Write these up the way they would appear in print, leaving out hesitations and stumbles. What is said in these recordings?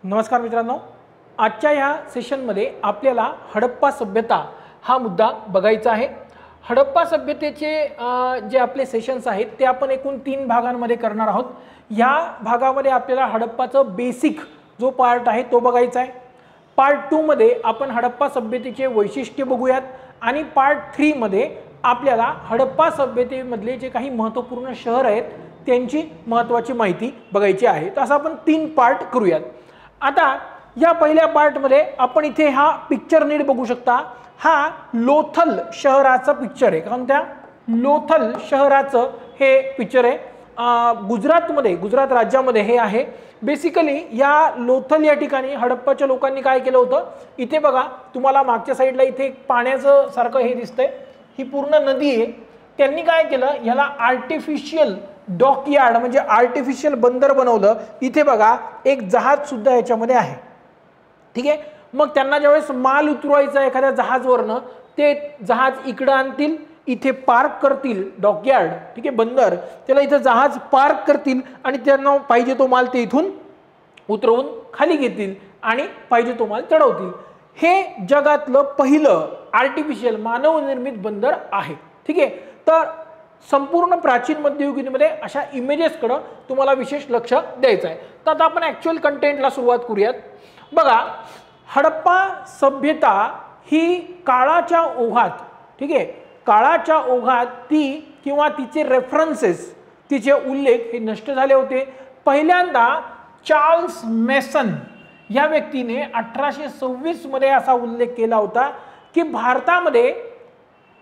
नमस्कार मित्रांनो, आजच्या या सेशनमध्ये आपल्याला हडप्पा सभ्यता हा मुद्दा बघायचा आहे। हडप्पा सभ्यतेचे जे आपले सेशन्स आहेत ते आपण एकूण 3 भागांमध्ये करणार आहोत। या भागामध्ये आपल्याला हडप्पाचं बेसिक जो पार्ट आहे तो बघायचा आहे। पार्ट 2 मध्ये आपण हडप्पा सभ्यतेचे वैशिष्ट्य बघूयात आणि पार्ट 3 मध्ये आपल्याला हडप्पा सभ्यतेमधले जे काही महत्त्वपूर्ण शहर आहेत त्यांची महत्त्वाची माहिती बघायची आहे। तर असं आपण 3 पार्ट करूयात। आता या पहिल्या पार्ट मध्ये आपण इथे हा पिक्चर नीट बघू शकता। हा लोथल शहराचा पिक्चर आहे। कारण त्या लोथल शहराचं हे पिक्चर आहे। गुजरात राज्यामध्ये हे आहे। बेसिकली या लोथल या ठिकाणी हडप्पाच्या लोकांनी काय केलं होतं, इथे बघा तुम्हाला मागच्या साईडला इथे एक पाण्याचं सारखं हे दिसतंय, ही पूर्ण नदी आहे। त्यांनी काय केलं, याला आर्टिफिशियल डॉकयार्ड म्हणजे आर्टिफिशियल बंदर बनवलं। इथे बघा एक जहाज सुद्धा याच्यामध्ये आहे, ठीक आहे। मग त्यांना ज्यावेळेस माल उतरवायचा एखाद्या जहाजवरनं, ते जहाज इकडं आणतील, इथे पार्क करतील डॉकयार्ड, ठीक आहे, बंदर, त्याला इथं जहाज पार्क करतील आणि त्यांना पाहिजे तो माल ते इथून उतरवून खाली घेतील आणि पाहिजे तो माल चढवतील। हे जगातलं पहिलं आर्टिफिशियल मानवनिर्मित बंदर आहे, ठीक आहे। तर संपूर्ण प्राचीन मध्ययुगीनमध्ये अशा इमेजेसकडे तुम्हाला विशेष लक्ष द्यायचं आहे। तर आता आपण ॲक्च्युअल कंटेंटला सुरुवात करूयात। बघा, हडप्पा सभ्यता ही काळाच्या ओघात, ठीक आहे, काळाच्या ओघात ती किंवा तिचे रेफरन्सेस, तिचे उल्लेख हे नष्ट झाले होते। पहिल्यांदा चार्ल्स मेसन या व्यक्तीने 1826 मध्ये असा उल्लेख केला होता की भारतामध्ये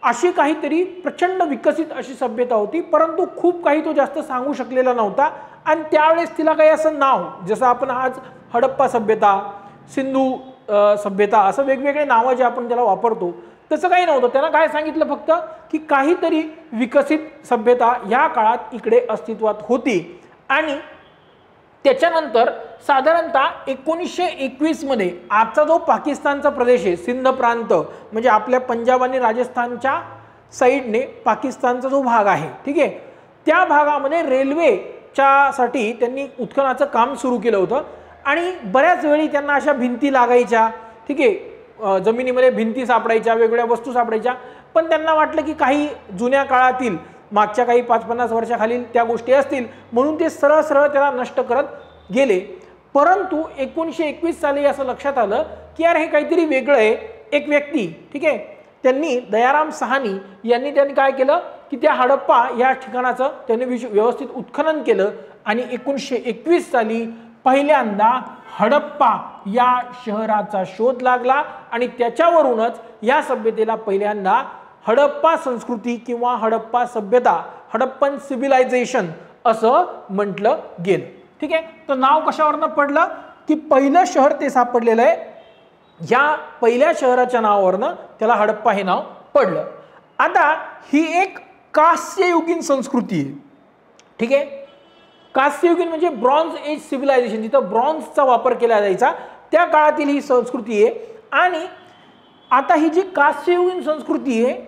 अशी काहीतरी प्रचंड विकसित अशी सभ्यता होती, परंतु खूप काही तो जास्त सांगू शकलेला नव्हता। आणि त्यावेळेस तिला काही असं नाव, जसं आपण आज हडप्पा सभ्यता, सिंधू सभ्यता असं वेगवेगळे नावं जे आपण त्याला वापरतो तसं काही नव्हतं। त्यानं काय सांगितलं फक्त की काहीतरी विकसित सभ्यता या काळात इकडे अस्तित्वात होती। आणि त्याच्यानंतर साधारणतः 1921 मध्ये आजचा जो पाकिस्तानचा प्रदेश आहे, सिंध प्रांत म्हणजे आपल्या पंजाब आणि राजस्थानच्या साईडने पाकिस्तानचा जो भाग आहे, ठीक आहे, त्या भागामध्ये रेल्वेच्या साठी त्यांनी उत्खननाचं काम सुरू केलं होतं। आणि बऱ्याच वेळी त्यांना अशा भिंती लागायच्या, ठीक आहे, जमिनीमध्ये भिंती सापडायच्या, वेगवेगळ्या वस्तू सापडायच्या, पण त्यांना वाटलं की काही जुन्या काळातील मागच्या काही 5-50 वर्षाखालील त्या गोष्टी असतील, म्हणून ते सरळ सरळ त्याला नष्ट करत गेले। परंतु 1921 साली असं लक्षात आलं की यार हे काहीतरी वेगळं आहे। एक व्यक्ती, ठीक आहे, त्यांनी दयाराम साहनी यांनी काय केलं की त्या हडप्पा या ठिकाणाचं त्यांनी व्यवस्थित उत्खनन केलं आणि 1921 साली पहिल्यांदा हडप्पा या शहराचा शोध लागला आणि त्याच्यावरूनच या सभ्यतेला पहिल्यांदा हडप्पा संस्कृती किंवा हडप्पा सभ्यता, हडप्पन सिव्हिलायझेशन असं म्हटलं गेलं, ठीक आहे। तर नाव कशावरनं पडलं की पहिलं शहर ते सापडलेलं आहे, या पहिल्या शहराच्या नावावरनं त्याला हडप्पा हे नाव पडलं। आता ही एक कांस्ययुगीन संस्कृती आहे, ठीक आहे। कांस्ययुगीन म्हणजे ब्रॉन्झ एज सिव्हिलायझेशन, जिथं ब्रॉन्झचा वापर केला जायचा त्या काळातील ही संस्कृती आहे। आणि आता ही जी कांस्ययुगीन संस्कृती आहे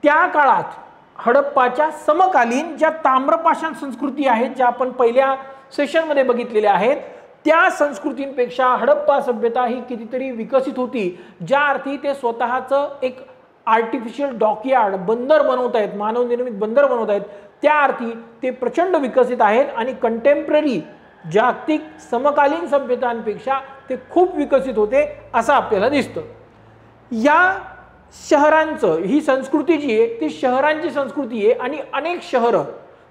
त्या काळात हडप्पाच्या समकालीन ज्या ताम्रपाषाण संस्कृती आहेत, ज्या आपण पहिल्या सेशनमध्ये बघितलेल्या आहेत, त्या संस्कृतींपेक्षा हडप्पा सभ्यता ही कितीतरी विकसित होती। ज्या अर्थी ते स्वतःचं एक आर्टिफिशियल डॉकयार्ड बंदर बनवत आहेत, मानवनिर्मित बंदर बनवत आहेत, त्या अर्थी ते प्रचंड विकसित आहेत आणि कंटेम्पररी जागतिक समकालीन सभ्यतांपेक्षा ते खूप विकसित होते असं आपल्याला दिसतं। या शहरांचं ही संस्कृती जी आहे ती शहरांची संस्कृती आहे आणि अनेक शहरं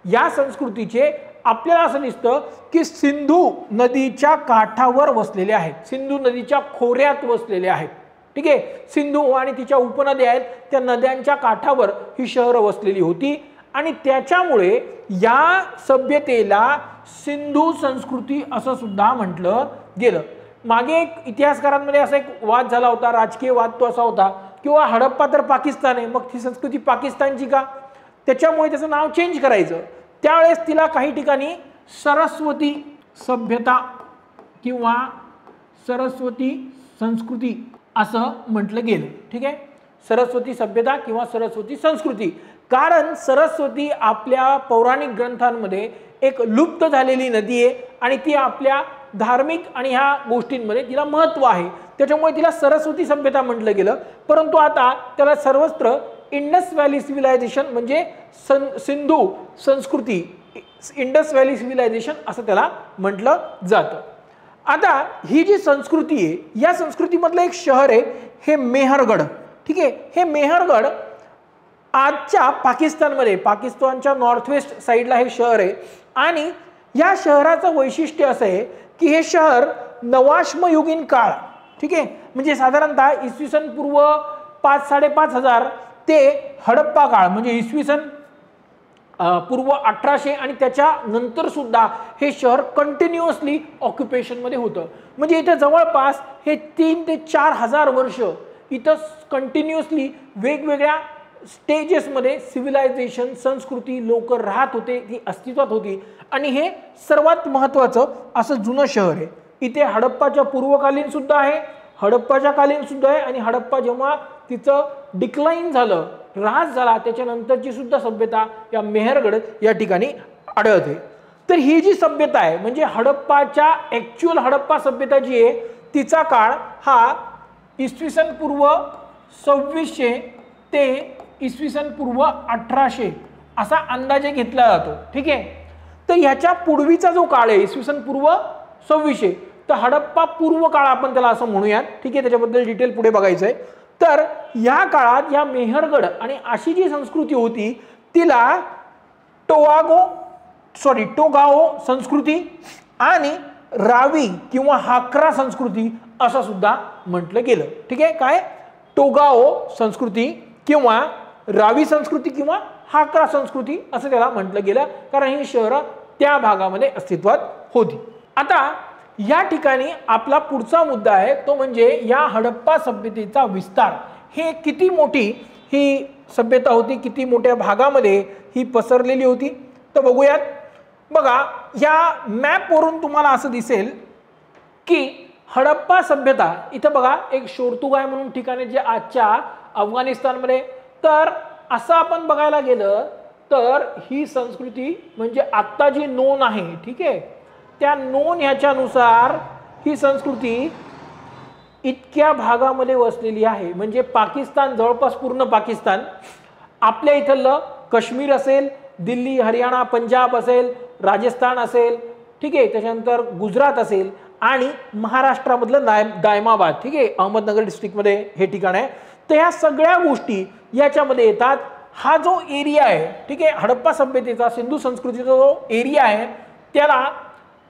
या संस्कृतीचे आपल्याला असं दिसतं की सिंधू नदीच्या काठावर वसलेले आहेत, सिंधू नदीच्या खोऱ्यात वसलेले आहेत, ठीक आहे। सिंधू आणि तिच्या उपनद्या आहेत, त्या नद्यांच्या काठावर ही शहरं वसलेली होती आणि त्याच्यामुळे या सभ्यतेला सिंधू संस्कृती असं सुद्धा म्हटलं गेलं। मागे एक इतिहासकारांमध्ये असा एक वाद झाला होता, राजकीय वाद तो असा होता किंवा हडप्पा तर पाकिस्तान आहे, मग ती संस्कृती पाकिस्तानची का, त्याच्यामुळे त्याचं नाव चेंज करायचं। त्यावेळेस तिला काही ठिकाणी सरस्वती सभ्यता किंवा सरस्वती संस्कृती असं म्हटलं गेलं, ठीक आहे। सरस्वती सभ्यता किंवा सरस्वती संस्कृती, कारण सरस्वती आपल्या पौराणिक ग्रंथांमध्ये एक लुप्त झालेली नदी आहे आणि ती आपल्या धार्मिक आणि ह्या गोष्टींमध्ये तिला महत्त्व आहे, त्याच्यामुळे तिला सरस्वती सभ्यता म्हटलं गेलं. परंतु आता त्याला सर्वत्र इंडस व्हॅली सिव्हिलायझेशन म्हणजे सिंधू संस्कृती, इंडस व्हॅली सिव्हिलायझेशन असं त्याला म्हटलं जातं. आता ही जी संस्कृती आहे या संस्कृतीमधलं एक शहर आहे हे मेहरगड. ठीक आहे, हे मेहरगड आजच्या पाकिस्तानमध्ये, पाकिस्तानच्या नॉर्थ वेस्ट साईडला हे शहर आहे. आणि या शहराचं वैशिष्ट्य असं आहे की हे शहर नवाश्मयुगीन काळ, ठीक आहे, म्हणजे साधारणतः इसवी सन पूर्व 5-5,500 ते हडप्पा काळ म्हणजे इसवी सन पूर्व 1800 आणि त्याच्या नंतर सुद्धा हे शहर कंटिन्युअसली ऑक्युपेशनमध्ये होतं. म्हणजे इथे जवळपास हे 3 ते 4,000 वर्ष इथं कंटिन्युअसली वेगवेगळ्या स्टेजेसमध्ये सिव्हिलायझेशन संस्कृती लोक राहत होते, ती अस्तित्वात होती. आणि हे सर्वात महत्त्वाचं असं जुनं शहर आहे. इथे हडप्पाच्या पूर्वकालीन सुद्धा आहे, हडप्पाच्या कालीन सुद्धा आहे आणि हडप्पा जेव्हा तिचं डिक्लाइन झालं, ऱ्हास झाला, त्याच्यानंतरची सुद्धा सभ्यता या मेहरगड या ठिकाणी आढळते. तर ही जी सभ्यता आहे म्हणजे हडप्पाच्या ॲक्च्युअल हडप्पा सभ्यता जी आहे तिचा काळ हा इसवी सन पूर्व 2600 ते इसवी सन पूर्व 1800 असा अंदाजे घेतला जातो. ठीक आहे, तर ह्याच्या पूर्वीचा जो काळ आहे इसवी सन पूर्व 2600 तर हडप्पा पूर्व काळ आपण त्याला असं म्हणूयात. ठीक आहे, त्याच्याबद्दल डिटेल पुढे बघायचं आहे. तर या काळात या मेहरगड आणि अशी जी संस्कृती होती तिला टोगाओ संस्कृती आणि रावी किंवा हाकरा संस्कृती असं सुद्धा म्हटलं गेलं. ठीक आहे, काय टोगाओ संस्कृती किंवा रावी संस्कृती किंवा हाकरा संस्कृती असं त्याला म्हटलं गेलं, कारण ही शहरं त्या भागामध्ये अस्तित्वात होती. आता या ठिकाणी आपला पुढचा मुद्दा आहे तो म्हणजे या हडप्पा सभ्यतेचा विस्तार. हे किती मोठी ही सभ्यता होती, किती मोठ्या भागामध्ये ही पसरलेली होती तर बघूयात. बघा या मॅपवरून तुम्हाला असं दिसेल की हडप्पा सभ्यता इथं बघा एक शोरतुगाय म्हणून ठिकाण जे आजच्या अफगाणिस्तानमध्ये. तर असं आपण बघायला गेलं तर ही संस्कृती म्हणजे आत्ता जी नोंद आहे, ठीक आहे, त्या नोंद ह्याच्यानुसार ही संस्कृती इतक्या भागामध्ये वसलेली आहे. म्हणजे पाकिस्तान जवळपास पूर्ण पाकिस्तान, आपल्या इथलं काश्मीर असेल, दिल्ली हरियाणा पंजाब असेल, राजस्थान असेल, ठीक आहे, त्याच्यानंतर गुजरात असेल आणि महाराष्ट्रामधलं दायमाबाद, ठीक आहे, अहमदनगर डिस्ट्रिक्टमध्ये हे ठिकाण आहे. तर ह्या सगळ्या गोष्टी याच्यामध्ये येतात. हा जो एरिया आहे, ठीक आहे, हडप्पा सभ्यतेचा सिंधू संस्कृतीचा जो एरिया आहे त्याला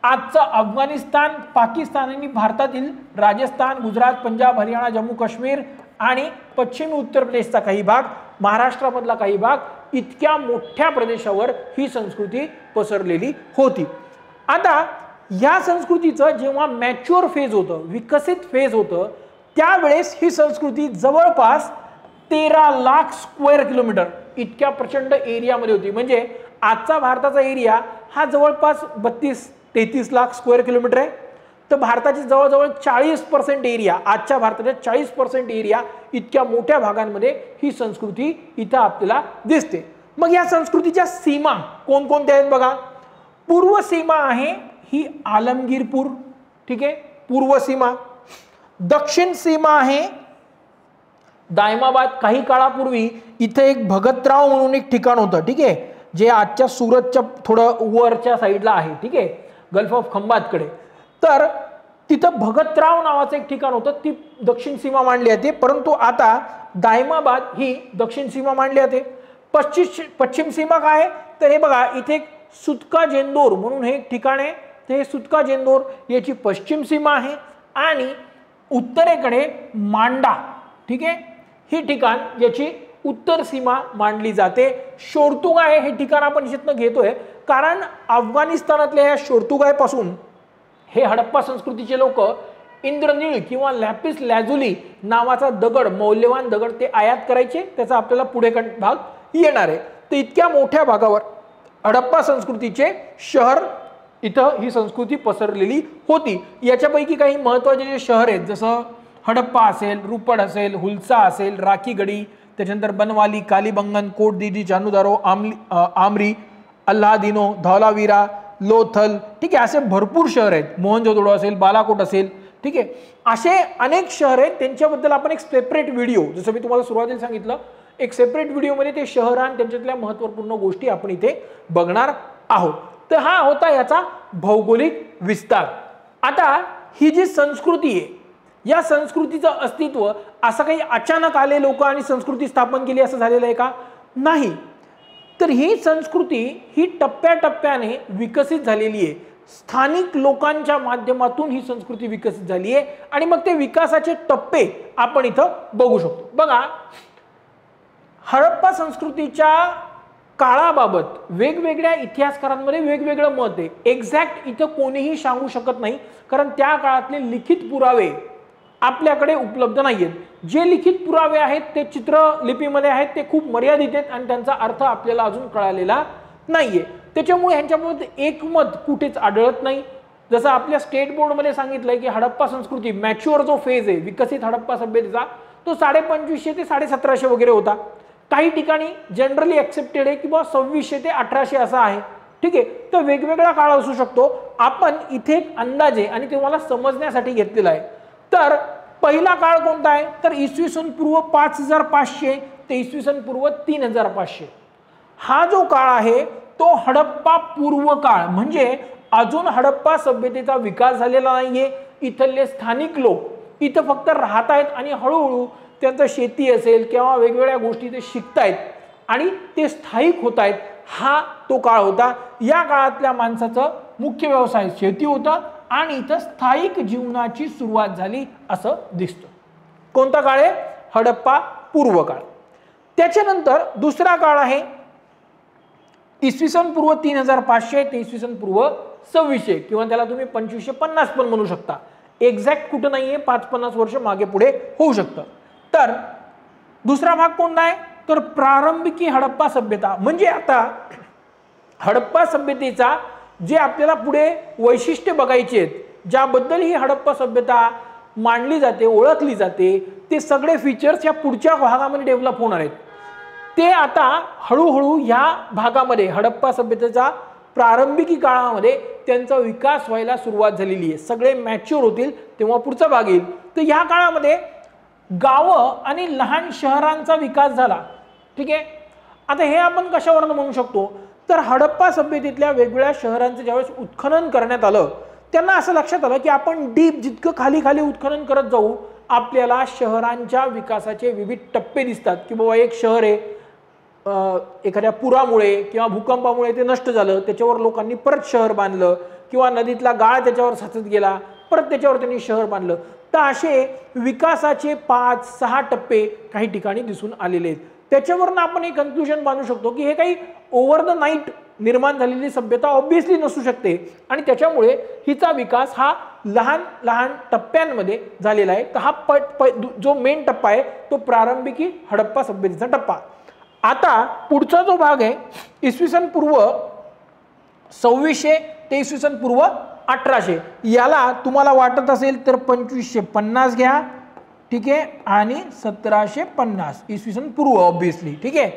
आजचं अफगाणिस्तान, पाकिस्तान आणि भारतातील राजस्थान, गुजरात, पंजाब, हरियाणा, जम्मू काश्मीर आणि पश्चिमी उत्तर प्रदेशचा काही भाग, महाराष्ट्रामधला काही भाग, इतक्या मोठ्या प्रदेशावर ही संस्कृती पसरलेली होती. आता या संस्कृतीचं जेव्हा मॅच्युअर फेज होतं, विकसित फेज होतं, त्यावेळेस ही संस्कृती जवळपास 13 लाख स्क्वेअर किलोमीटर इतक्या प्रचंड एरियामध्ये होती. म्हणजे आजचा भारताचा एरिया हा जवळपास 32-33 लाख स्क्वेअर किलोमीटर आहे. तर भारताची जवळजवळ 40% एरिया, आजच्या भारताच्या 40% एरिया इतक्या मोठ्या भागांमध्ये ही संस्कृती इथं आपल्याला दिसते. मग या संस्कृतीच्या सीमा कोणकोणत्या आहेत बघा. पूर्व सीमा आहे ही आलमगीरपूर, ठीक आहे, पूर्व सीमा. दक्षिण सीमा आहे दायमाबाद. काही काळापूर्वी इथे एक भगतराव म्हणून एक ठिकाण होतं, ठीक आहे, जे आजच्या सुरतच्या थोडं वरच्या साईडला आहे, ठीक आहे, गल्फ ऑफ खंबातकडे. तर तिथं भगतराव नावाचं एक ठिकाण होतं, ती दक्षिण सीमा मानली जाते. परंतु आता दायमाबाद ही दक्षिण सीमा मानली जाते. पश्चिम सीमा काय आहे तर हे बघा इथे एक सुतका जेंदोर म्हणून हे एक ठिकाण आहे. ते सुतका जेंदोर याची पश्चिम सीमा आहे. आणि उत्तरेकडे मांडा, ठीक आहे, ही ठिकाण याची उत्तर सीमा मानली जाते. शोरतुगाय हे ठिकाण आपण याच्यातनं घेतोय कारण अफगाणिस्तानातल्या या शोरतुगायपासून हे हडप्पा संस्कृतीचे लोक इंद्रनीळ किंवा लॅपिस लॅजुली नावाचा दगड, मौल्यवान दगड ते आयात करायचे. त्याचा आपल्याला पुढे भाग येणार आहे. तर इतक्या मोठ्या भागावर हडप्पा संस्कृतीचे शहर, इथं ही संस्कृती पसरलेली होती. याच्यापैकी काही महत्त्वाचे जे शहर आहेत जसं हडप्पा असेल, रुपड असेल, हुलसा असेल, राखीगडी, त्याच्यानंतर बनवाली, कालीबंगन, कोटदीदी, जानूदारो, आमरी, अल्लादिनो, धौलावीरा, लोथल, ठीक आहे, असे भरपूर शहर आहेत, मोहनजोदडो असेल, बालाकोट असेल, ठीक आहे, असे अनेक शहर आहेत. त्यांच्याबद्दल आपण एक सेपरेट व्हिडिओ, जसं मी तुम्हाला सुरुवातीला सांगितलं, एक सेपरेट व्हिडिओमध्ये ते शहर आणि त्यांच्यातल्या महत्त्वपूर्ण गोष्टी आपण इथे बघणार आहोत. तर हा होता याचा भौगोलिक विस्तार. आता ही जी संस्कृती आहे, या संस्कृतीचं अस्तित्व असं काही अचानक आले लोक आणि संस्कृती स्थापन केली असं झालेलं आहे का? नाही. तर ही संस्कृती ही टप्प्याटप्प्याने विकसित झालेली आहे. स्थानिक लोकांच्या माध्यमातून ही संस्कृती विकसित झाली आहे आणि मग ते विकासाचे टप्पे आपण इथं बघू शकतो. बघा, हडप्पा संस्कृतीच्या काळाबाबत वेगवेगळ्या इतिहासकारांमध्ये वेगवेगळं मत आहे. एक्झॅक्ट इथं कोणीही सांगू शकत नाही, कारण त्या काळातले लिखित पुरावे आपल्याकडे उपलब्ध नाहीयेत. जे लिखित पुरावे आहेत ते चित्रलिपीमध्ये आहेत, ते खूप मर्यादित आहेत आणि त्यांचा अर्थ आपल्याला अजून कळालेला नाहीये. त्याच्यामुळे ह्यांच्यामध्ये एकमत कुठेच आढळत नाही. जसं आपल्या स्टेट बोर्डमध्ये सांगितलंय की हडप्पा संस्कृती मॅच्युअर जो फेज आहे विकसित हडप्पा सभ्यतेचा, तो 2550 ते 1750 वगैरे होता. काही ठिकाणी जनरली ऍक्सेप्टेड आहे की 2600 ते 1800 असा आहे. ठीक आहे, तर वेगवेगळा काळ असू शकतो. आपण इथे अंदाजे आणि तुम्हाला समजण्यासाठी घेतलेला आहे. तर पहिला काळ कोणता आहे? तर इसवी सन पूर्व 5500 ते इसवी सन पूर्व 3500 हा जो काळ आहे तो हडप्पा पूर्व काळ, म्हणजे अजून हडप्पा सभ्यतेचा विकास झालेला नाहीये. इथले स्थानिक लोक इथं फक्त राहत आहेत आणि हळूहळू त्यांचं शेती असेल किंवा वेगवेगळ्या गोष्टी ते शिकतायत आणि ते स्थायिक होत आहेत. हा तो काळ होता. या काळातल्या माणसाचं मुख्य व्यवसाय शेती होता आणि इथं स्थायिक जीवनाची सुरुवात झाली असं दिसतं. कोणता काळ आहे? हडप्पा पूर्व काळ. त्याच्यानंतर दुसरा काळ आहे इसवी सन पूर्व 3500 ते इसवी सन पूर्व 2600 किंवा त्याला तुम्ही 2550 पण म्हणू शकता. एक्झॅक्ट कुठं नाहीये, 5-50 वर्ष मागे पुढे होऊ शकतं. तर दुसरा भाग कोणता आहे? तर प्रारंभिकी हडप्पा सभ्यता, म्हणजे आता हडप्पा सभ्यतेचा जे आपल्याला पुढे वैशिष्ट्य बघायचे आहेत, ज्याबद्दल ही हडप्पा सभ्यता मांडली जाते, ओळखली जाते, ते सगळे फीचर्स या पुढच्या भागामध्ये डेव्हलप होणार आहेत. ते आता हळूहळू या भागामध्ये हडप्पा सभ्यतेचा प्रारंभिकी काळामध्ये त्यांचा विकास व्हायला सुरुवात झालेली आहे. सगळे मॅच्युअर होतील तेव्हा पुढचा भाग येईल. तर या काळामध्ये गावं आणि लहान शहरांचा विकास झाला. ठीक आहे, आता हे आपण कशावरून म्हणू शकतो? तर हडप्पा सभ्यतेतल्या वेगवेगळ्या शहरांचं ज्यावेळेस उत्खनन करण्यात आलं, त्यांना असं लक्षात आलं की आपण डीप जितकं खाली खाली उत्खनन करत जाऊ, आपल्याला शहरांच्या विकासाचे विविध टप्पे दिसतात. की बाबा एक शहर आहे, एखाद्या पुरामुळे किंवा भूकंपामुळे ते नष्ट झालं, त्याच्यावर लोकांनी परत शहर बांधलं, किंवा नदीतला गाळ त्याच्यावर साचत गेला, परत त्याच्यावर त्यांनी शहर बांधलं. तर असे विकासाचे 5-6 टप्पे काही ठिकाणी दिसून आलेले आहेत. त्याच्यावरून आपण एक कन्क्लुजन बांधू शकतो की हे काही ओव्हर द नाईट निर्माण झालेली सभ्यता ऑब्व्हियसली नसू शकते आणि त्याच्यामुळे हिचा विकास हा लहान लहान टप्प्यांमध्ये झालेला आहे. तर हा जो मेन टप्पा आहे तो प्रारंभिकी हडप्पा सभ्यतेचा टप्पा. आता पुढचा जो भाग आहे इसवी सन पूर्व 2600 ते इसवी सन पूर्व 1800, याला तुम्हाला वाटत असेल तर 2550 घ्या, ठीक आहे, आणि 1750 इसवी सन पूर्व ऑब्व्हियसली. ठीक आहे,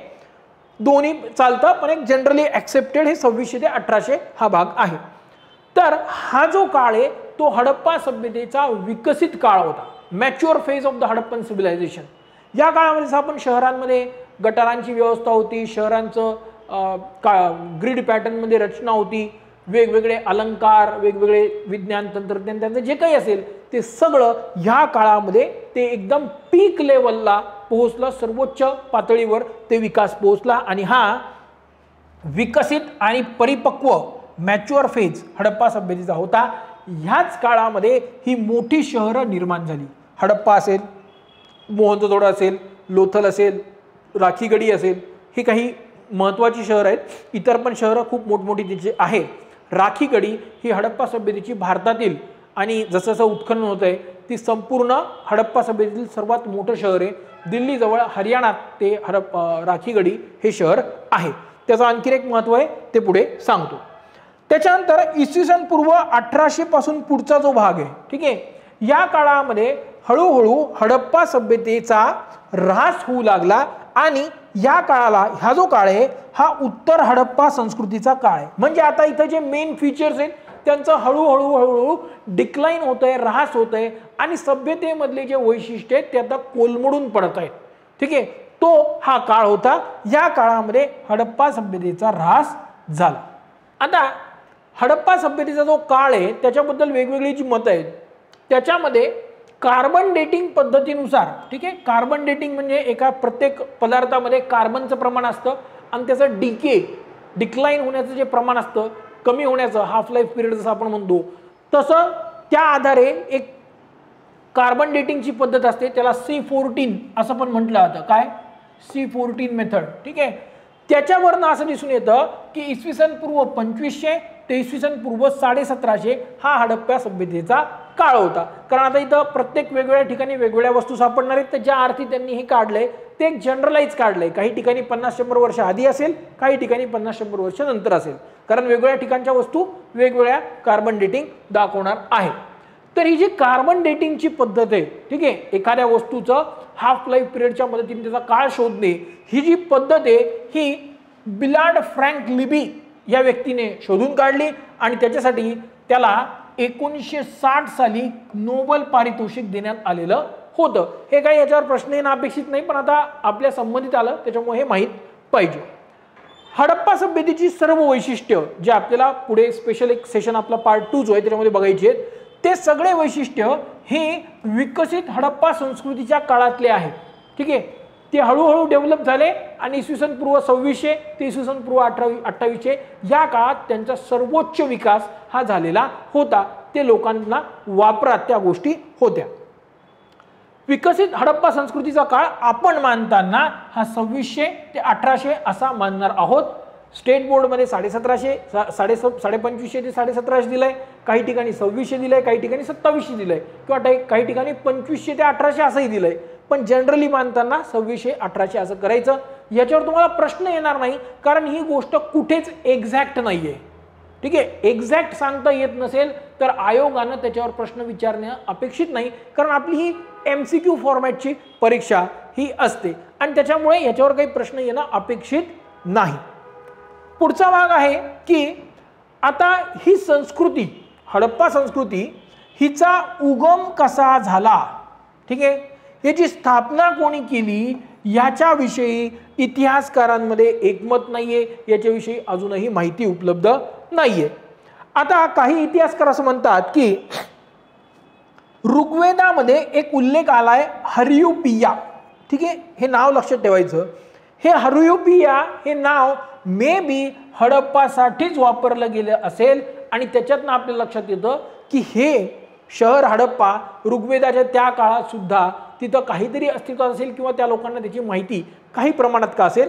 दोन्ही चालतं, पण एक जनरली ऍक्सेप्टेड हे 2600 ते 1800 हा भाग आहे. तर हा जो काळ आहे तो हडप्पा सभ्यतेचा विकसित काळ होता, mature phase of the Harappan civilisation. या काळामध्ये आपण शहरांमध्ये गटारांची व्यवस्था होती, शहरांचं ग्रिड पॅटर्नमध्ये रचना होती, वेगवेगळे अलंकार, वेगवेगळे विज्ञान तंत्रज्ञान, त्यांचं जे काही असेल ते सगळं ह्या काळामध्ये ते एकदम पीक लेवलला पोहोचलं, सर्वोच्च पातळीवर ते विकास पोहोचला. आणि हा विकसित आणि परिपक्व मॅच्युअर फेज हडप्पा सभ्यतेचा होता. ह्याच काळामध्ये ही मोठी शहरं निर्माण झाली. हडप्पा असेल, मोहनजोदडो असेल, लोथल असेल, राखीगडी असेल, ही काही महत्त्वाची शहरं आहेत. इतर पण शहरं खूप मोठमोठी तिची आहे. राखीगडी ही हडप्पा सभ्यतेची भारतातील आणि जसं जसं उत्खनन होत आहे ती संपूर्ण हडप्पा सभ्यतेतील सर्वात मोठं शहर आहे. दिल्लीजवळ हरियाणात ते राखीगडी हे शहर आहे. त्याचं आणखी एक महत्त्व आहे ते पुढे सांगतो. त्याच्यानंतर इसवी सन पूर्व 1800 पासून पुढचा जो भाग आहे, ठीक आहे, या काळामध्ये हळूहळू हडप्पा सभ्यतेचा ऱ्हास होऊ लागला आणि या काळाला हा जो काळ आहे हा उत्तर हडप्पा संस्कृतीचा काळ आहे. म्हणजे आता इथं जे मेन फीचर्स आहेत त्यांचं हळूहळू डिक्लाइन होत आहे, ऱ्हास होत आहे आणि सभ्यतेमधले जे वैशिष्ट्य आहेत ते आता कोलमडून पडत आहेत. ठीक आहे, तो हा काळ होता. या काळामध्ये हडप्पा सभ्यतेचा ऱ्हास झाला. आता हडप्पा सभ्यतेचा जो काळ आहे त्याच्याबद्दल वेगवेगळी जी मतं आहेत त्याच्यामध्ये कार्बन डेटिंग पद्धतीनुसार, ठीक आहे, कार्बन डेटिंग म्हणजे एका प्रत्येक पदार्थामध्ये कार्बनचं प्रमाण असतं आणि त्याचं डिक्लाइन होण्याचं जे प्रमाण असतं, कमी होण्याचं हाफ लाईफ पिरियड जसं आपण म्हणतो, तसं त्या आधारे एक कार्बन डेटिंगची पद्धत असते. त्याला C14 असं पण म्हटलं जातं. काय? C14 method. ठीक आहे, त्याच्यावरनं असं दिसून येतं की इसवी सन पूर्व 2500 ते इसवी सन पूर्व 1750 हा हडप्पा सभ्यतेचा काळ होता. कारण आता इथं प्रत्येक वेगवेगळ्या ठिकाणी वेगवेगळ्या वस्तू सापडणार आहेत, तर ज्या अर्थी त्यांनी हे काढलंय ते एक जनरलाइज काढलंय. काही ठिकाणी 50-100 वर्ष आधी असेल, काही ठिकाणी 50-100 वर्ष नंतर असेल, कारण वेगवेगळ्या ठिकाणच्या वस्तू वेगवेगळ्या कार्बन डेटिंग दाखवणार आहे. तर ही जी कार्बन डेटिंगची पद्धत आहे, ठीक आहे, एखाद्या वस्तूचं हाफ लाईफ पिरियडच्या मदतीने त्याचा काळ शोधणे, ही जी पद्धत आहे ही बिलार्ड फ्रँक लिबी या व्यक्तीने शोधून काढली आणि त्याच्यासाठी त्याला 1960 साली नोबेल पारितोषिक देण्यात आलेलं होतं. हे काही याच्यावर प्रश्न येणं अपेक्षित नाही, पण आता आपल्या संबंधित आलं त्याच्यामुळे हे माहीत पाहिजे. हडप्पा सभ्यतेची सर्व वैशिष्ट्य जे आपल्याला पुढे स्पेशल एक सेशन आपला पार्ट 2 जो आहे त्याच्यामध्ये बघायचे आहेत, ते सगळे वैशिष्ट्य हे विकसित हडप्पा संस्कृतीच्या काळातले आहेत. ठीक आहे, ते हळूहळू डेव्हलप झाले आणि इसवी सन पूर्व 2600 ते इसवी सन पूर्व 2800 या काळात त्यांचा सर्वोच्च विकास हा झालेला होता. ते लोकांना वापरात त्या गोष्टी होत्या. विकसित हडप्पा संस्कृतीचा काळ आपण मानताना हा 2600 ते 1800 असा मानणार आहोत. स्टेट बोर्डमध्ये 1750 ते 1750 दिलंय, काही ठिकाणी 2600 दिलंय, काही ठिकाणी 2700 दिलंय किंवा काही ठिकाणी 2500 ते 1800 असंही दिलंय. पण जनरली मानताना 2600-1800 असं करायचं. याच्यावर तुम्हाला प्रश्न येणार नाही, कारण ही गोष्ट कुठेच एक्झॅक्ट नाहीये. ठीक आहे, एक्झॅक्ट सांगता येत नसेल तर आयोगानं त्याच्यावर प्रश्न विचारणे अपेक्षित नाही, कारण आपली ही MCQ फॉर्मॅटची परीक्षा ही असते आणि त्याच्यामुळे याच्यावर काही प्रश्न येणं अपेक्षित नाही. पुढचा भाग आहे की आता ही संस्कृती, हडप्पा संस्कृती, हिचा उगम कसा झाला, ठीक आहे, याची स्थापना कोणी केली याच्याविषयी इतिहासकारांमध्ये एकमत नाहीये, याच्याविषयी अजूनही माहिती उपलब्ध नाहीये. आता काही इतिहासकार असं म्हणतात की ऋग्वेदामध्ये एक उल्लेख आलाय हरियुपिया. ठीक आहे, हे नाव लक्षात ठेवायचं. हे हरियुपिया हे नाव मे बी हडप्पासाठीच वापरलं गेलं असेल आणि त्याच्यातनं आपल्या लक्षात येतं की हे शहर हडप्पा ऋग्वेदाच्या त्या काळात सुद्धा तिथं काहीतरी अस्तित्वात असेल किंवा त्या लोकांना त्याची माहिती काही प्रमाणात का असेल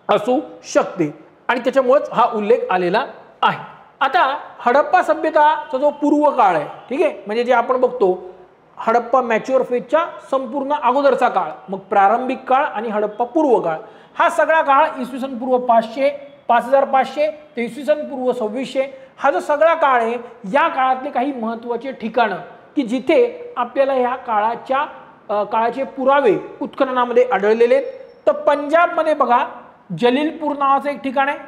असू शकते आणि त्याच्यामुळेच हा उल्लेख आलेला आहे. आता हडप्पा सभ्यताचा जो पूर्व काळ आहे, ठीक आहे, म्हणजे जे आपण बघतो हडप्पा मॅच्युअर फेजच्या संपूर्ण अगोदरचा काळ, मग प्रारंभिक काळ आणि हडप्पा पूर्व काळ, हा सगळा काळ इसवी सन पूर्व 5500 ते इसवी सन पूर्व 2600 हा जो सगळा काळ आहे, या काळातले काही महत्त्वाचे ठिकाणं की जिथे आपल्याला ह्या काळाचे पुरावे उत्खननामध्ये आढळलेले आहेत. तर पंजाबमध्ये बघा जलीलपूर नावाचं एक ठिकाण आहे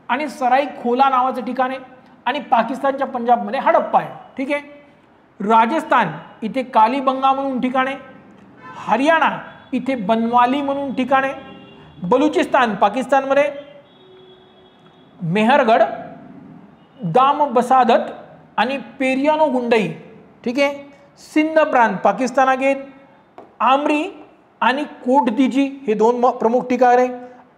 आणि सराई खोला नावाचं ठिकाण आहे आणि पाकिस्तानच्या पंजाबमध्ये हडप्पा आहे. ठीक आहे, राजस्थान इथे कालीबंगा म्हणून ठिकाण आहे, हरियाणा इथे बनवाली म्हणून ठिकाण आहे, बलुचिस्तान पाकिस्तानमध्ये मेहरगड, दाम बसादत आणि पेरियानो गुंडई, ठीक आहे, सिंध प्रांत पाकिस्तानात आहेत, आमरी आणि कोटदीजी हे दोन प्रमुख ठिकाण आहे.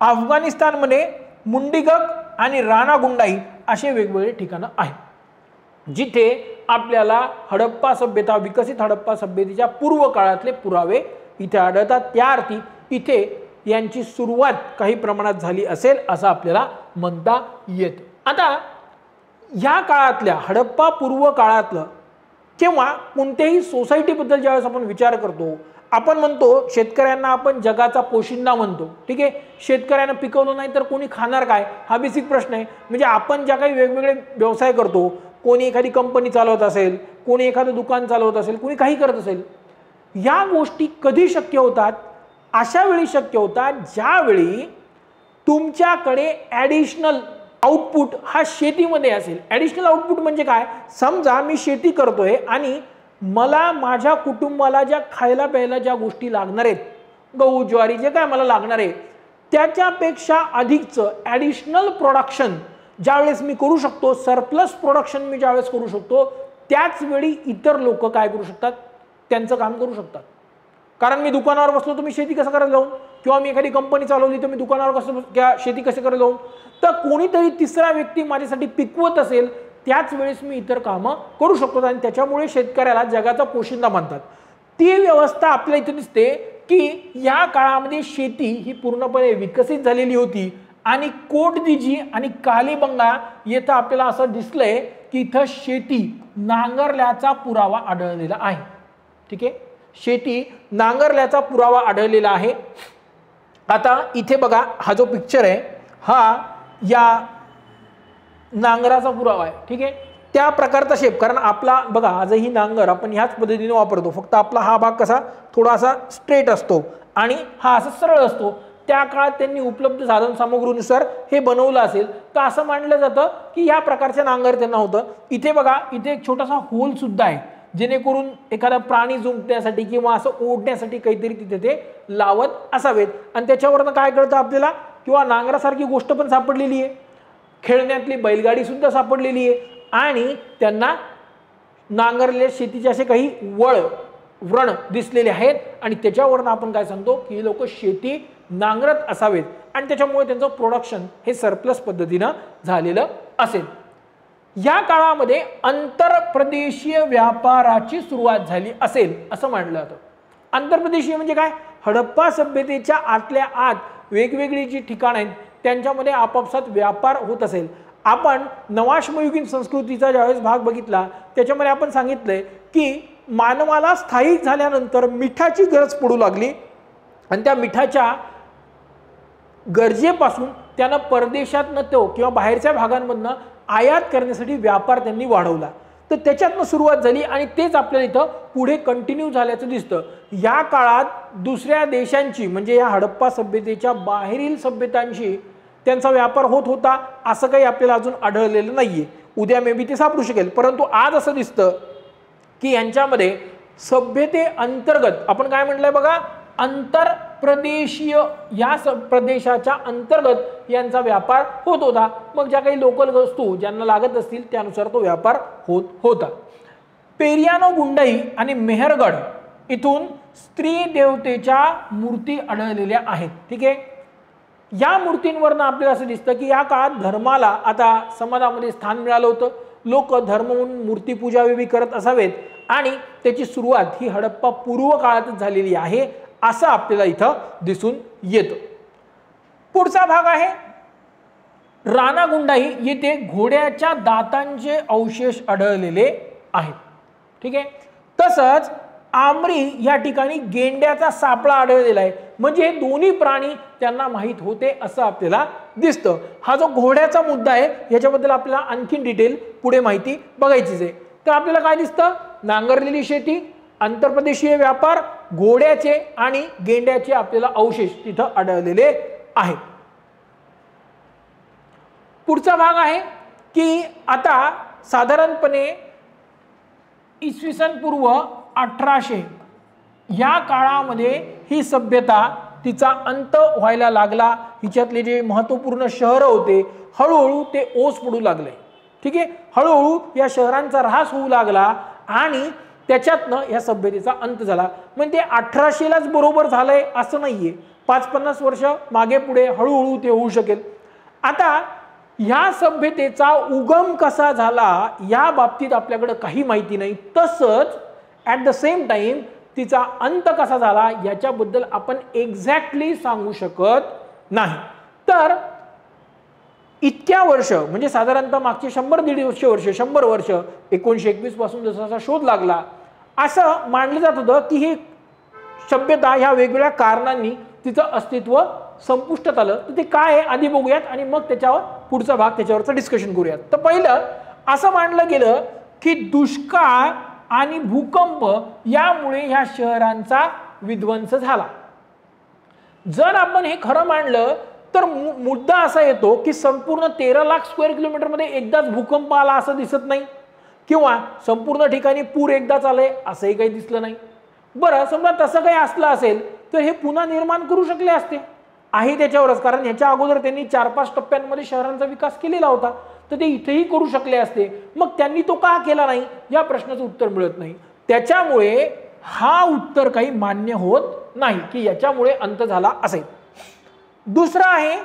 अफगाणिस्तानमध्ये मुंडीगक आणि राणा गुंडाई असे वेगवेगळे ठिकाणं आहेत जिथे आपल्याला हडप्पा सभ्यता, विकसित हडप्पा सभ्यतेच्या पूर्व काळातले पुरावे इथे आढळतात. त्या अर्थी इथे यांची सुरुवात काही प्रमाणात झाली असेल असं आपल्याला म्हणता येतं. आता या काळातल्या हडप्पा पूर्व काळातलं किंवा कोणत्याही सोसायटीबद्दल ज्यावेळेस आपण विचार करतो, आपण म्हणतो शेतकऱ्यांना आपण जगाचा पोशिंदा म्हणतो. ठीक आहे, शेतकऱ्यांना पिकवलं नाही तर कोणी खाणार काय, हा बेसिक प्रश्न आहे. म्हणजे आपण ज्या काही वेगवेगळे व्यवसाय करतो, कोणी एखादी कंपनी चालवत असेल, कोणी एखादं दुकान चालवत असेल, कोणी काही करत असेल, या गोष्टी कधी शक्य होतात अशा वेळी शक्य होता ज्यावेळी तुमच्याकडे ॲडिशनल आउटपुट हा शेतीमध्ये असेल. ॲडिशनल आउटपुट म्हणजे काय, समजा मी शेती करतोय आणि मला माझ्या कुटुंबाला ज्या खायला प्यायला ज्या गोष्टी लागणार आहेत, गहू ज्वारी जे काय मला लागणार आहे, त्याच्यापेक्षा अधिकचं ॲडिशनल प्रोडक्शन ज्यावेळेस मी करू शकतो, सरप्लस प्रोडक्शन मी ज्यावेळेस करू शकतो, त्याच वेळी इतर लोक काय करू शकतात, त्यांचं काम करू शकतात. कारण मी दुकानावर बसलो तर मी शेती कसं करायला जाऊन, किंवा मी एखादी कंपनी चालवली तर मी दुकानावर कसं शेती कसे करायला जाऊन, तर कोणीतरी तिसरा व्यक्ती माझ्यासाठी पिकवत असेल त्याच वेळेस मी इतर कामं करू शकतो. आणि त्याच्यामुळे शेतकऱ्याला जगाचा पोशिंदा मानतात. ती व्यवस्था आपल्या इथे दिसते की या काळामध्ये शेती ही पूर्णपणे विकसित झालेली होती. आणि कोटदिजी आणि कालीबंगा येथे आपल्याला असं दिसलंय की इथं शेती नांगरल्याचा पुरावा आढळलेला आहे. ठीक आहे, शेती नांगरल्याचा पुरावा आढळलेला आहे. आता इथे बघा, हा जो पिक्चर आहे हा या नांगराचा पुरावा आहे. ठीक आहे, त्या प्रकारचा शेप, कारण आपला बघा आजही नांगर आपण ह्याच पद्धतीने वापरतो, फक्त आपला हा भाग कसा थोडासा स्ट्रेट असतो आणि हा असा सरळ असतो. त्या काळात त्यांनी उपलब्ध साधन सामग्रीनुसार हे बनवलं असेल, तर असं मानलं जातं की या प्रकारचे नांगर त्यांना होतं. इथे बघा, इथे एक छोटासा होल सुद्धा आहे, जेणेकरून एखादा प्राणी जुंपण्यासाठी किंवा असं ओढण्यासाठी काहीतरी तिथे ते लावत असावेत. आणि त्याच्यावरनं काय कळतं आपल्याला, किंवा नांगरासारखी गोष्ट पण सापडलेली आहे, खेळण्यातली बैलगाडी सुद्धा सापडलेली आहे, आणि त्यांना नांगरलेल्या शेतीचे असे काही व्रण दिसलेले आहेत. आणि त्याच्यावरनं आपण काय सांगतो की लोक शेती नांगरत असावेत आणि त्याच्यामुळे त्यांचं प्रोडक्शन हे सरप्लस पद्धतीनं झालेलं असेल. या काळामध्ये आंतरप्रदेशीय व्यापाराची सुरुवात झाली असेल असं मानलं जातं. आंतरप्रदेशीय म्हणजे काय, हडप्पा सभ्यतेच्या आतल्या आत वेगवेगळी जी ठिकाणं आहेत त्यांच्यामध्ये आपापसात व्यापार होत असेल. आपण नवाश्मयुगीन संस्कृतीचा ज्यावेळेस भाग बघितला त्याच्यामध्ये आपण सांगितलंय की मानवाला स्थायिक झाल्यानंतर मिठाची गरज पडू लागली आणि त्या मिठाच्या गरजेपासून त्यानं परदेशातनं तो किंवा बाहेरच्या भागांमधनं आयात करण्यासाठी व्यापार त्यांनी वाढवला. तर त्याच्यातनं सुरुवात झाली आणि तेच आपल्याला इथं पुढे कंटिन्यू झाल्याचं दिसतं. या काळात दुसऱ्या देशांची म्हणजे या हडप्पा सभ्यतेच्या बाहेरील सभ्यतांशी त्यांचा व्यापार होत होता असं काही आपल्याला अजून आढळलेलं नाहीये. उद्या मे बी ते सापडू शकेल, परंतु आज असं दिसतं की यांच्यामध्ये सभ्यते अंतर्गत आपण काय म्हटलंय बघा, आंतरप्रदेशीय या प्रदेशाच्या अंतर्गत यांचा व्यापार होत होता. मग ज्या काही लोकल वस्तू ज्यांना लागत असतील त्यानुसार तो व्यापार होत होता. पेरियानो गुंडाई आणि मेहरगड इथून स्त्री देवतेच्या मूर्ती आढळलेल्या आहेत. ठीक आहे, या मूर्तींवरनं आपल्याला असं दिसतं की या काळात धर्माला आता समाजामध्ये स्थान मिळालं होतं. लोक धर्म म्हणून मूर्तीपूजा वेळी करत असावेत आणि त्याची सुरुवात ही हडप्पा पूर्व काळातच झालेली आहे असं आपल्याला इथं दिसून येतं. पुढचा भाग आहे रानागुंडाई, येथे घोड्याच्या दातांचे अवशेष आढळलेले आहेत. ठीक आहे, तसंच आमरी या ठिकाणी गेंड्याचा सापळा आढळलेला आहे. म्हणजे हे दोन्ही प्राणी त्यांना माहीत होते असं आपल्याला दिसतं. हा जो घोड्याचा मुद्दा आहे याच्याबद्दल आपल्याला आणखीन डिटेल पुढे माहिती बघायचीच आहे. तर आपल्याला काय दिसतं, नांगरलेली शेती, आंतरप्रदेशीय व्यापार, घोड्याचे आणि गेंड्याचे आपल्याला अवशेष तिथं आढळलेले आहेत. पुढचा भाग आहे की आता साधारणपणे इसवी सन पूर्व 1800 या काळामध्ये ही सभ्यता तिचा अंत व्हायला लागला. हिच्यातले जे महत्त्वपूर्ण शहरं होते हळूहळू ते ओस पडू लागले. ठीक आहे, हळूहळू या शहरांचा ऱ्हास होऊ लागला आणि त्याच्यातनं या सभ्यतेचा अंत झाला. म्हणजे 1800लाच बरोबर झालंय असं नाहीये, 5-50 वर्ष मागे पुढे हळूहळू ते होऊ शकेल. आता ह्या सभ्यतेचा उगम कसा झाला या बाबतीत आपल्याकडे काही माहिती नाही. तसंच ॲट द सेम टाइम तिचा अंत कसा झाला याच्याबद्दल आपण एक्झॅक्टली सांगू शकत नाही. तर इतक्या वर्ष म्हणजे साधारणतः मागचे 100-150 वर्ष 100 वर्ष 1921 पासून जसा शोध लागला असं मानलं जात होतं की ही सभ्यता ह्या वेगवेगळ्या कारणांनी तिचं अस्तित्व संपुष्टात आलं. तर ते काय आहे आधी बघूयात आणि मग त्याच्यावर पुढचा भाग त्याच्यावरचं डिस्कशन करूयात. तर पहिलं असं मानलं गेलं की दुष्काळ आणि भूकंप यामुळे ह्या शहरांचा विध्वंस झाला. जर आपण हे खरं मानलं तर मुद्दा असा येतो की संपूर्ण 13 लाख स्क्वेअर किलोमीटर मध्ये एकदाच भूकंप आला असं दिसत नाही, किंवा संपूर्ण ठिकाणी पूर एकदाच आले असंही काही दिसलं नाही. बरं, समजा तसं काही असलं असेल तर हे पुन्हा निर्माण करू शकले असते, आहे त्याच्यावरच, कारण ह्याच्या अगोदर त्यांनी 4-5 टप्प्यांमध्ये शहरांचा विकास केलेला होता, तर ते इथेही करू शकले असते. मग त्यांनी तो का केला नाही या प्रश्नाचं उत्तर मिळत नाही. त्याच्यामुळे हा उत्तर काही मान्य होत नाही की याच्यामुळे अंत झाला असेल. दुसरा आहे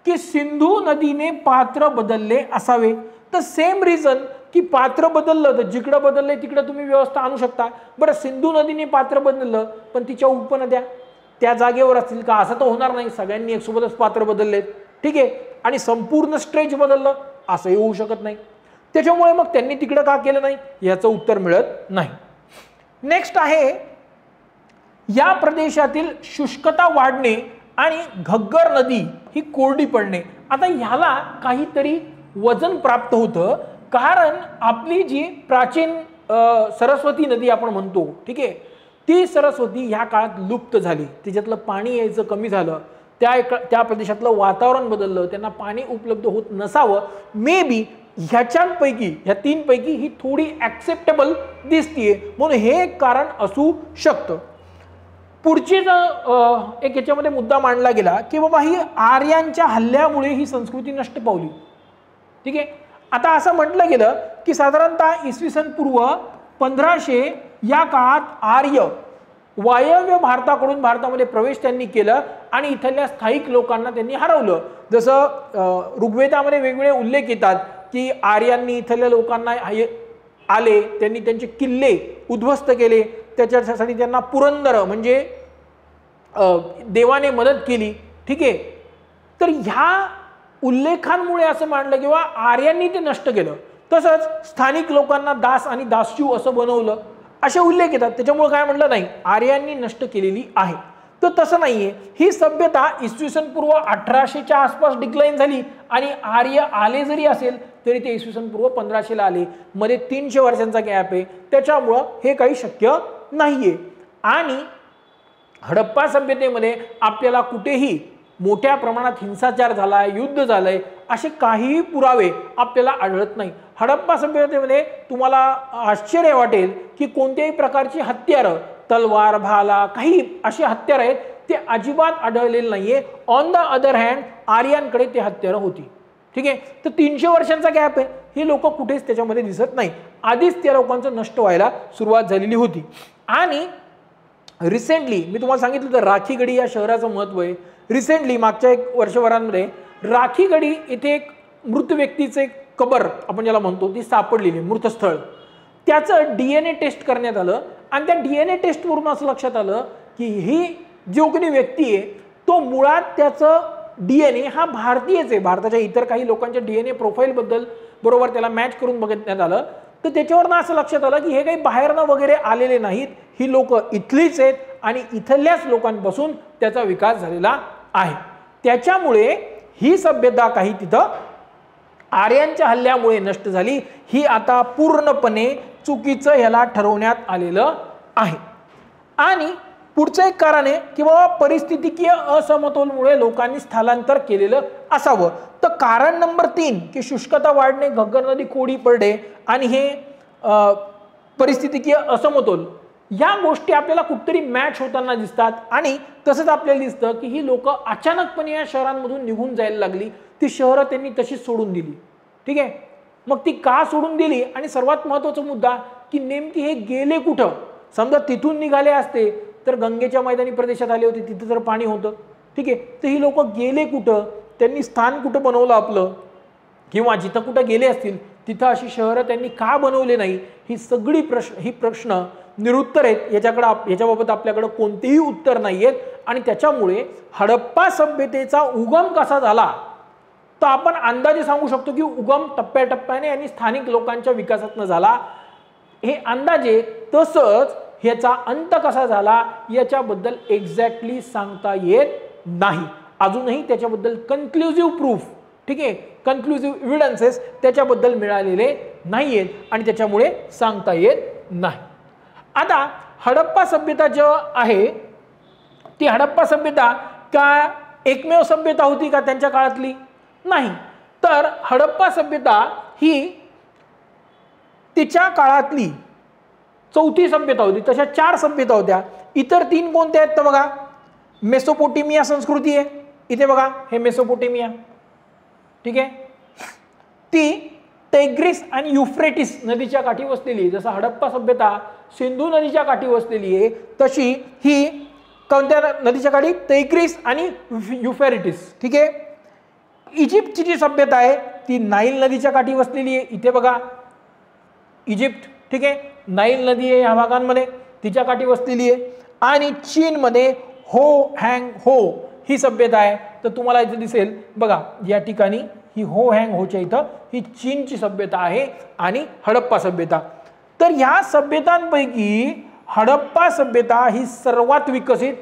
की सिंधू नदीने पात्र बदलले असावे. तर सेम रिझन की पात्र बदललं तर जिकडं बदललंय तिकडं तुम्ही व्यवस्था आणू शकता. बरं, सिंधू नदीने पात्र बदललं पण तिच्या उपनद्या त्या जागेवर असतील का? असं तर होणार नाही, सगळ्यांनी एकसोबतच पात्र बदललेत, ठीक आहे, आणि संपूर्ण स्ट्रेच बदललं असंही होऊ शकत नाही. त्याच्यामुळे मग त्यांनी तिकडं का केलं नाही याचं उत्तर मिळत नाही. नेक्स्ट आहे या प्रदेशातील शुष्कता वाढणे आणि घग्गर नदी ही कोरडी पडणे. आता ह्याला काहीतरी वजन प्राप्त होतं, कारण आपली जी प्राचीन सरस्वती नदी आपण म्हणतो, ठीक आहे, ती सरस्वती ह्या काळात लुप्त झाली, तिच्यातलं पाणी यायचं कमी झालं, त्या प्रदेशातलं वातावरण बदललं, त्यांना पाणी उपलब्ध होत नसावं. मे बी ह्याच्यापैकी ह्या 3 पैकी ही थोडी ऍक्सेप्टेबल दिसतीये, म्हणून हे एक कारण असू शकतं. पुढचीच एक याच्यामध्ये मुद्दा मांडला गेला की बाबा ही आर्यांच्या हल्ल्यामुळे ही संस्कृती नष्ट पावली, ठीक आहे. आता असं म्हटलं गेलं की साधारणतः इसवी सन पूर्व 1500 या काळात आर्य वायव्य भारताकडून भारतामध्ये प्रवेश त्यांनी केलं आणि इथल्या स्थायिक लोकांना त्यांनी हरवलं. जसं ऋग्वेदामध्ये वेगवेगळे उल्लेख येतात की आर्यांनी इथल्या लोकांना आले, त्यांनी त्यांचे किल्ले उद्ध्वस्त केले, त्याच्यासाठी त्यांना पुरंदर म्हणजे देवाने मदत केली, ठीक आहे. तर ह्या उल्लेखांमुळे असं मानलं किंवा आर्यांनी ते नष्ट केलं. तसंच स्थानिक लोकांना दास आणि दास्यू असं बनवलं, असे उल्लेख येतात. त्याच्यामुळे काय म्हटलं नाही आर्यांनी नष्ट केलेली आहे. तर तसं नाहीये, ही सभ्यता इसवी सन पूर्व 1800च्या आसपास डिक्लाइन झाली आणि आर्य आले जरी असेल तरी ते इसवी सन पूर्व 1500ला आले, मध्ये 300 वर्षांचा गॅप आहे. त्याच्यामुळं हे काही शक्य नाहीये. आणि हडप्पा सभ्यतेमध्ये आपल्याला कुठेही मोठ्या प्रमाणात हिंसाचार झालाय, युद्ध झालंय असे काहीही पुरावे आपल्याला आढळत नाही. हडप्पा सभ्यतेमध्ये तुम्हाला आश्चर्य वाटेल की कोणत्याही प्रकारची हत्यारं, तलवार, भाला, काही अशी हत्यारं आहेत ते अजिबात आढळलेले नाहीये. ऑन द अदर हँड आर्यांकडे ते हत्यारं होती, ठीक आहे. तर 300 वर्षांचा गॅप आहे, हे लोक कुठेच त्याच्यामध्ये दिसत नाही. आधीच त्या लोकांचं नष्ट व्हायला सुरुवात झालेली होती. आणि रिसेंटली मी तुम्हाला सांगितलं तर राखीगडी या शहराचं महत्व आहे. रिसेंटली मागच्या 1 वर्षभरांमध्ये राखीगडी इथे एक मृत व्यक्तीचे कबर आपण ज्याला म्हणतो ती सापडलेली मृतस्थळ, त्याचं DNA टेस्ट करण्यात आलं आणि त्या DNA टेस्टवरून असं लक्षात आलं की ही जो कोणी व्यक्ती आहे तो मुळात त्याचं DNA हा भारतीयच आहे. भारताच्या इतर काही लोकांच्या DNA प्रोफाईल बद्दल बरोबर त्याला मॅच करून बघण्यात आलं, तर त्याच्यावरनं असं लक्षात आलं की हे काही बाहेरनं वगैरे आलेले नाहीत, ही लोक इथलीच आहेत आणि इथल्याच लोकांपासून त्याचा विकास झालेला आहे. त्याच्यामुळे ही सभ्यता काही तिथं आर्यांच्या हल्ल्यामुळे नष्ट झाली, ही आता पूर्णपणे चुकीचं ह्याला ठरवण्यात आलेलं आहे. आणि पुढचं एक कारण आहे की बाबा परिस्थितीकीय असमतोलमुळे लोकांनी स्थलांतर केलेलं असावं. तर कारण नंबर 3 की शुष्कता वाढणे, घग्गर नदी कोरडी पडणे आणि हे परिस्थितीकीय असमतोल, या गोष्टी आपल्याला कुठतरी मॅच होताना दिसतात. आणि तसंच आपल्याला दिसतं की ही लोक अचानकपणे या शहरांमधून निघून जायला लागली, ती शहरं त्यांनी तशीच सोडून दिली, ठीक आहे. मग ती का सोडून दिली आणि सर्वात महत्त्वाचा मुद्दा की नेमकी हे गेले कुठं. समजा तिथून निघाले असते तर गंगेच्या मैदानी प्रदेशात आले होते, तिथं तर पाणी होतं, ठीक आहे. तर ही लोक गेले कुठं, त्यांनी स्थान कुठं बनवलं आपलं, किंवा जिथं कुठं गेले असतील तिथं अशी शहरं त्यांनी का बनवले नाही, ही सगळी प्रश्न निरुत्तर आहेत. याच्याबाबत आपल्याकडे कोणतेही उत्तर नाही आहेत. आणि त्याच्यामुळे हडप्पा सभ्यतेचा उगम कसा झाला तर आपण अंदाजे सांगू शकतो की उगम टप्प्याटप्प्याने आणि स्थानिक लोकांच्या विकासातनं झाला, हे अंदाजे. तसंच ह्याचा अंत कसा झाला याच्याबद्दल एक्झॅक्टली सांगता येत नाही. अजूनही त्याच्याबद्दल कन्क्लुझिव्ह प्रूफ, ठीक आहे, कन्क्लुझिव्ह एव्हिडन्सेस त्याच्याबद्दल मिळालेले नाही आहेत आणि त्याच्यामुळे सांगता येत नाही. आता हडप्पा सभ्यता जी आहे ती हडप्पा सभ्यता का एकमेव सभ्यता होती का त्यांच्या काळातली? नाही. तर हडप्पा सभ्यता ही तिच्या काळातली चौथी सभ्यता होती. तशा 4 सभ्यता होत्या. इतर 3 कोणत्या आहेत तर बघा, मेसोपोटेमिया संस्कृती आहे, इथे बघा हे मेसोपोटेमिया, ठीक आहे. ती टिग्रिस आणि युफ्रेटिस नदीच्या काठी वसलेली आहे. जसं हडप्पा सभ्यता सिंधू नदीच्या काठी वसलेली आहे, तशी ही कोणत्या नदीच्या काठी? टिग्रिस आणि युफ्रेटिस, ठीक आहे. इजिप्तची जी सभ्यता आहे ती नाईल नदीच्या काठी वसलेली आहे, इथे बघा इजिप्त, ठीक आहे. नाईल नदी आहे या भागांमध्ये, तिच्या काठी वसलेली आहे. आणि चीनमध्ये हो हँग हो ही सभ्यता आहे. तर तुम्हाला इथे दिसेल बघा या ठिकाणी ही हो हँग होच्या इथं ही चीनची सभ्यता आहे आणि हडप्पा सभ्यता. तर ह्या सभ्यतांपैकी हडप्पा सभ्यता ही सर्वात विकसित,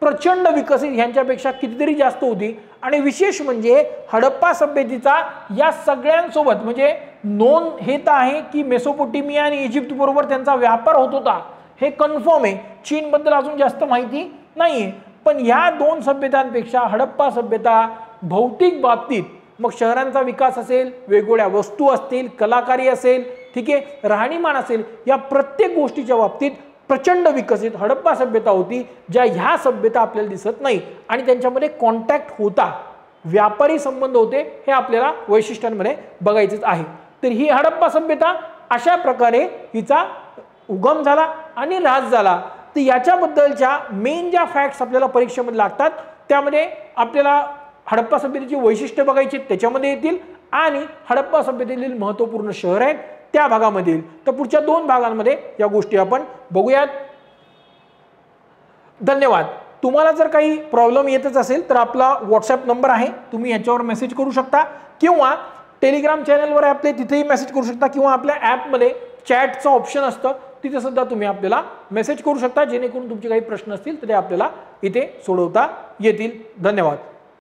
प्रचंड विकसित, ह्यांच्यापेक्षा कितीतरी जास्त होती. आणि विशेष म्हणजे हडप्पा सभ्यतेचा या सगळ्यांसोबत म्हणजे नोंद हे तर आहे की मेसोपोटेमिया आणि इजिप्त बरोबर त्यांचा व्यापार होत होता, हे कन्फर्म आहे. चीन बद्दल अजून जास्त माहिती नाहीये. पण ह्या 2 सभ्यतांपेक्षा हडप्पा सभ्यता भौतिक बाबतीत, मग शहरांचा विकास असेल, वेगवेगळ्या वस्तू असतील, कलाकारी असेल, ठीक आहे, राहणीमान असेल, या प्रत्येक गोष्टीच्या बाबतीत प्रचंड विकसित हडप्पा सभ्यता होती, ज्या ह्या सभ्यता आपल्याला दिसत नाही. आणि त्यांच्यामध्ये कॉन्टॅक्ट होता, व्यापारी संबंध होते, हे आपल्याला वैशिष्ट्यांमध्ये बघायचेच आहे. तर ही हडप्पा सभ्यता अशा प्रकारे हिचा उगम झाला आणि ऱ्हास झाला. तर याच्याबद्दलच्या मेन ज्या फॅक्ट्स आपल्याला परीक्षेमध्ये लागतात त्यामध्ये आपल्याला हडप्पा सभ्यतेची वैशिष्ट्य बघायची, त्याच्यामध्ये येतील. आणि हडप्पा सभ्यतेतील महत्त्वपूर्ण शहर आहेत त्या भागामध्ये येईल. तर पुढच्या 2 भागांमध्ये या गोष्टी आपण बघूयात. धन्यवाद. तुम्हाला जर काही प्रॉब्लेम येतच असेल तर आपला व्हॉट्सॲप नंबर आहे, तुम्ही याच्यावर मेसेज करू शकता किंवा टेलिग्राम चॅनलवर आपले तिथेही मेसेज करू शकता किंवा आपल्या ॲपमध्ये चॅटचं ऑप्शन असतं, तिथे सुद्धा तुम्ही आपल्याला मेसेज करू शकता, जेणेकरून तुमचे काही प्रश्न असतील तर ते आपल्याला इथे सोडवता येतील. धन्यवाद.